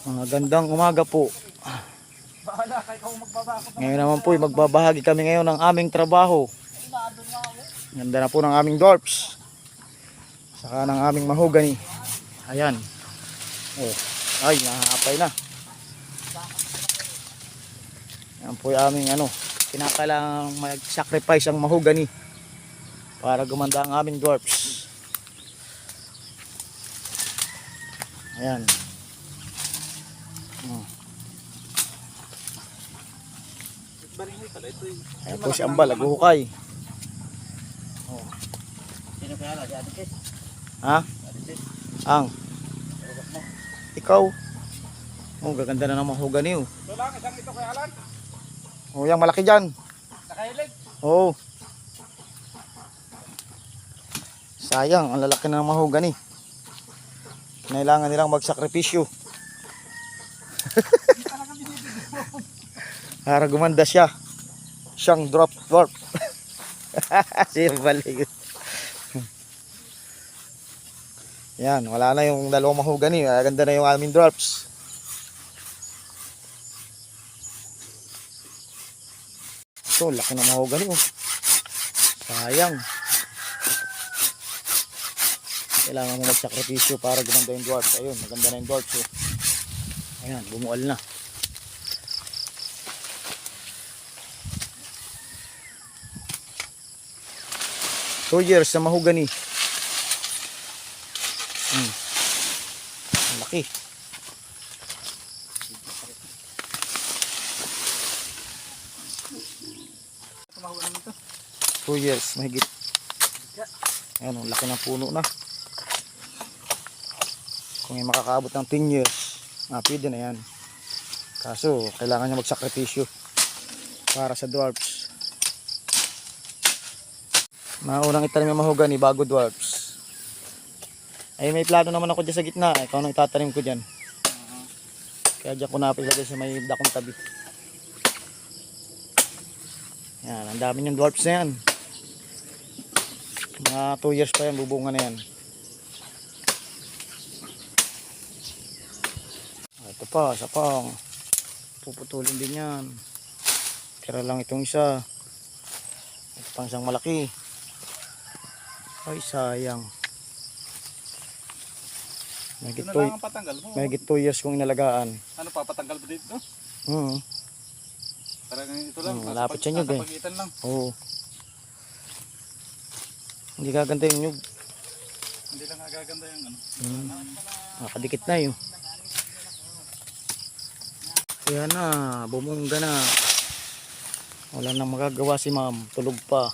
Gandang umaga po. Ngayon naman po magbabahagi kami ngayon ng aming trabaho. Ganda na po ng aming dwarfs. Saka ng aming mahogany. Ayan. Oh, ay nahahapay na. Yan po yung aming kinakailangang mag-sacrifice ang mahogany para gumanda ang aming dwarfs. Ayan. Ayan po si Ambal, naghuhukay. Oh. Sino kaya na? Si Ate Ches? Ha? Ate Ches? Ang? Ikaw? Oh, gaganda na ng mahogany oh. Ito lang, isang ito kay Alan. Oh, yung malaki dyan. Nakahilig. Oo. Sayang, ang lalaki na ng mahogany. Kailangan nilang magsakripisyo. Para gumanda siya. Siyang dwarf. Siya balik. Yan, wala na yung dalawang mahogany. Ganda na yung aming dwarfs. Ito, laki ng mahogany oh. Sayang. Kailangan mo magsakripisyo para gumanda yung dwarfs. Ayun, maganda na yung dwarfs oh. Ayan, bumual na. Two years na mahogany. Laki. Two years, mahigit. Ayan, ang laki ng puno na. Kung may makakaabot ng 10 years, pwede na yan. Kaso, kailangan niya magsakripisyo para sa dwarfs. Maunang itanim yung mahogany bago dwarfs. Ay, may plano naman ako dyan sa gitna. Ikaw nang itatanim ko dyan. Kaya dyan ko napilagay sa may dakong tabi. Yan, ang dami yung dwarfs na yan. Mga 2 years pa yan, bubunga na yan. Ito pa, isa pa. Puputulin din yan. Tira lang itong isa. Ito pang isang malaki. Ay, sayang. Mahigit 2 years kong inalagaan. Ano pa, patanggal ba dito? Parang ito lang. Malapit sa nyug eh. Lang. Oo. Hindi gaganda yung nyug. Hindi lang gaganda yung Nakadikit na yun. Kaya na, bumungga na. Wala nang magagawa si ma'am. Tulog pa.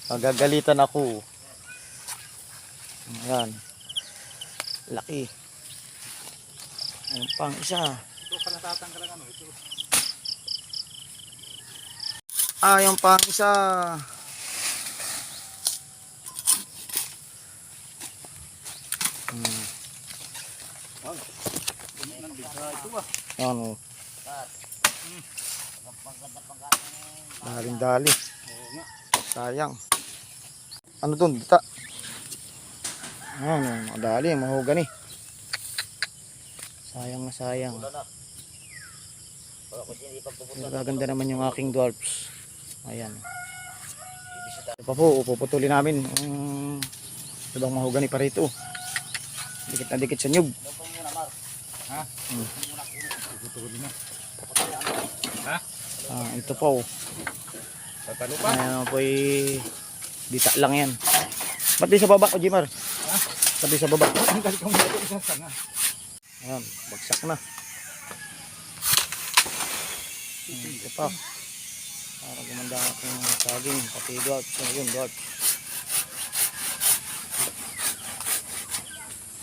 Magagalitan ako. Ayan. Laki. Ayun pang isa. Ito pa natatanggal ang ito. Yung pang isa. Ano? Daling-dali. Sayang. Ano dun? Dita. Madali. Mahogany. Sayang na sayang. Gaganda naman yung aking dwarfs. Ayan. Ito pa po. Puputulin namin. Ibang mahogany pa rito. Dikit na dikit sa nyug. Ha? Ito po. Tatalo pa? Ayan po dita lang yan. Ba't di sa baba o Jimar? Ha? Ba't di sa baba? Ang galit kong mga isang sanga. Ayan, bagsak na. Ito pa. Para gumanda akong saging. Pati dwarfs. Ayun, dwarfs.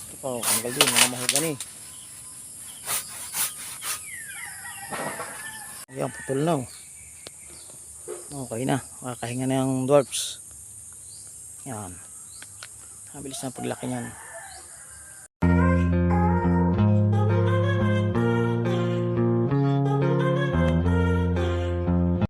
Ito pa, tanggal din. Mga mahogany. Ayan, putol na. Okay na. Makakahinga na yung dwarfs. Yan. Mabilis na paglaki niyan.